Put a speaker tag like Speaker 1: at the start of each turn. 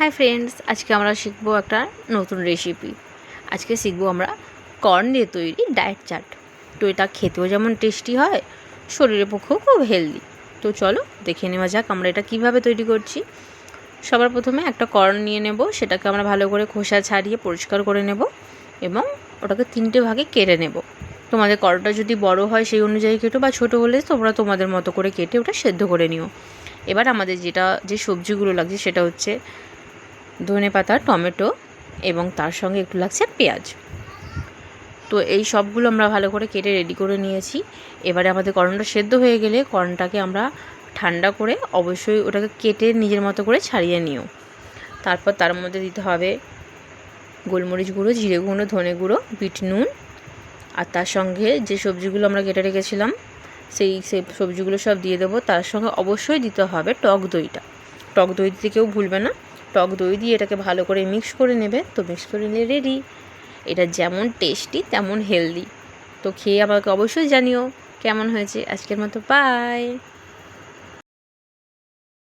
Speaker 1: Hi friends, আজকে আমরা শিখবো একটা নতুন রেসিপি। আজকে শিখবো আমরা কর্ন দিয়ে তৈরি ডায়েট চাট। তো এটা খেতেও যেমন টেস্টি হয়, শরীরের পক্ষেও খুব হেলদি। তো চলো দেখে নেওয়া যাক আমরা এটা কিভাবে তৈরি করছি। সবার প্রথমে একটা কর্ন নিয়ে নেব, সেটাকে আমরা ভালো করে খোসা ছাড়িয়ে পরিষ্কার করে নেব এবং ওটাকে 3টে ভাগে কেটে নেব। তোমাদের কর্নটা যদি বড় হয় সেই অনুযায়ী কেটো, বা ছোটো হলে তোমরা তোমাদের মতো করে কেটে ওটা সেদ্ধ করে নিও। এবার আমাদের যে সবজিগুলো লাগছে সেটা হচ্ছে ধনেপাতা, টমেটো এবং তার সঙ্গে একটু লাগছে পেঁয়াজ। তো এই সবগুলো আমরা ভালো করে কেটে রেডি করে নিয়েছি। এবারে আমাদের কর্নটা সেদ্ধ হয়ে গেলে কর্নটাকে আমরা ঠান্ডা করে অবশ্যই ওটাকে কেটে নিজের মতো করে ছাড়িয়ে নিও। তারপর তার মধ্যে দিতে হবে গোলমরিচ গুঁড়ো, জিরে গুঁড়ো, ধনে গুঁড়ো, বিট নুন, আর তার সঙ্গে যে সবজিগুলো আমরা কেটে রেখেছিলাম সেই সবজিগুলো সব দিয়ে দেবো। তার সঙ্গে অবশ্যই দিতে হবে টক দইটা। টক দই দিতে কেউ ভুলবে না। টক দই দিয়ে এটাকে ভালো করে মিক্স করে নেবে। তো মিক্স করে নিলে রেডি। এটা যেমন টেস্টি তেমন হেলদি। তো খেয়ে আমাকে অবশ্যই জানিও কেমন হয়েছে। আজকের মতো বাই।